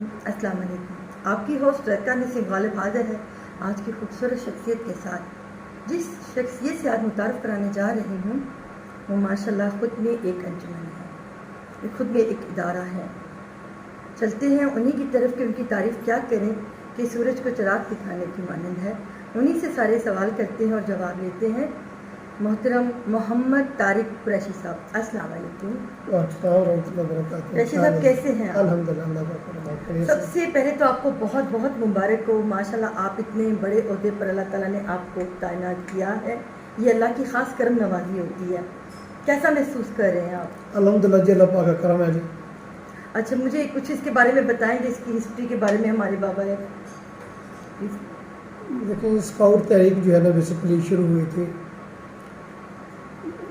السلام علیکم، آپ کی ہوسٹ رکا نسیم غالب حاضر ہے آج کی خوبصورت شخصیت کے ساتھ۔ جس شخصیت سے آج متعارف کرانے جا رہی ہوں وہ ماشاءاللہ خود میں ایک انجمن ہے، خود میں ایک ادارہ ہے۔ چلتے ہیں انہی کی طرف کہ ان کی تعریف کیا کریں کہ سورج کو چراغ دکھانے کی مانند ہے۔ انہی سے سارے سوال کرتے ہیں اور جواب لیتے ہیں۔ محترم محمد طارق قریشی صاحب، السلام علیکم۔ قریشی صاحب کیسے ہیں آپ؟ الحمدللہ۔ سب سے پہلے تو آپ کو بہت بہت مبارک ہو، ماشاءاللہ آپ اتنے بڑے عہدے پر اللہ تعالیٰ نے آپ کو تعینات کیا ہے، یہ اللہ کی خاص کرم نوازی ہوتی ہے۔ کیسا محسوس کر رہے ہیں آپ؟ الحمدللہ جی، اللہ پاک کا کرم ہے جی۔ اچھا، مجھے کچھ اس کے بارے میں بتائیں گے، اس کی ہسٹری کے بارے میں ہمارے بابا ہے؟ دیکھیں، اسکاؤٹ تحریک جو ہے نا بیسیکلی شروع ہوئی تھی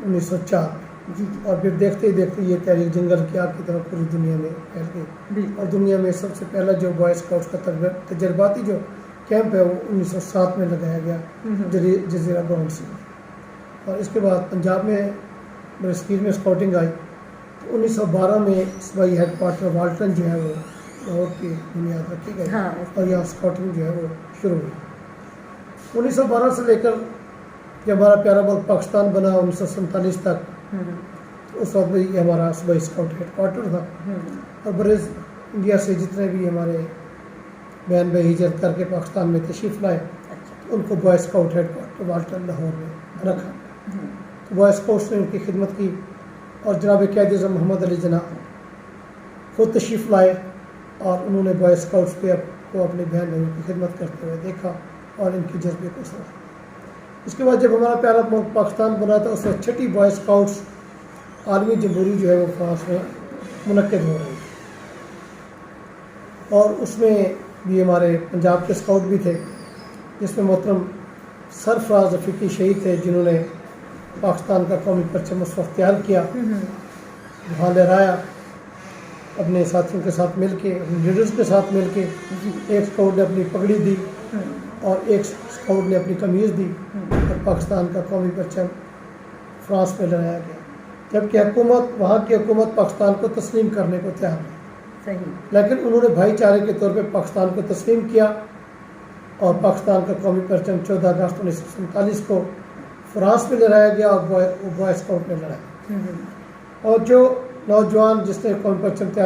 1904 جی اور پھر دیکھتے ہی دیکھتے یہ تحریک جنگل کی آگ کی طرف پوری دنیا میں پھیل گئی، اور دنیا میں سب سے پہلا جو بوائے اسکاؤٹس کا تجرباتی جو کیمپ ہے وہ 1907 میں لگایا گیا جزیرہ گراؤنڈ سے، اور اس کے بعد پنجاب میں برصغیر میں اسکاؤٹنگ آئی تو 1912 میں صوبائی ہیڈ کوارٹر والٹن جو ہے وہ لاہور کی بنیاد رکھی گئی اور یہاں اسکاؤٹنگ جو ہے وہ شروع ہوئی 1912 سے لے کر جب ہمارا پیارا ملک پاکستان بنا 1947 تک، اس وقت بھی یہ ہمارا صوبائی اسکاؤٹ ہیڈ کوارٹر تھا، اور برز انڈیا سے جتنے بھی ہمارے بہن بھائی ہجرت کر کے پاکستان میں تشریف لائے ان کو boy scout headquarter Walton Lahore میں رکھا، تو بوائے اسکاؤٹس نے ان کی خدمت کی، اور جناب قائد اعظم محمد علی جناح خود تشریف لائے اور انہوں نے بوائے اسکاؤٹس کو اپنی بہن بھائیوں کی خدمت کرتے ہوئے دیکھا اور ان کی جذبے کو سنا۔ اس کے بعد جب ہمارا پیارا ملک پاکستان بنا تھا، اس وقت 6ٹھی بوائے اسکاؤٹس عالمی جمہوری جو ہے وہ فرانس میں منعقد ہو رہی تھی، اور اس میں بھی ہمارے پنجاب کے اسکاؤٹ بھی تھے، جس میں محترم سرفراز رفیقی شہید تھے، جنہوں نے پاکستان کا قومی پرچم اس وقت تیار کیا، وہاں لہرایا اپنے ساتھیوں کے ساتھ مل کے، اپنے لیڈرز کے ساتھ مل کے۔ ایک اسکاؤٹ نے اپنی پگڑی دی اور ایک اسکاؤٹ نے اپنی قمیض دی، اور پاکستان کا قومی پرچم فرانس میں لہرایا گیا، جبکہ وہاں کی حکومت پاکستان کو تسلیم کرنے کو تیار نہیں، لیکن انہوں نے بھائی چارے کے طور پہ پاکستان کو تسلیم کیا، اور پاکستان کا قومی پرچم 14 اگست 1947 کو فرانس میں لہرایا گیا، اور بوائے اسکاؤٹ نے لہرایا، اور جو نوجوان جس نے قومی پرچم تیار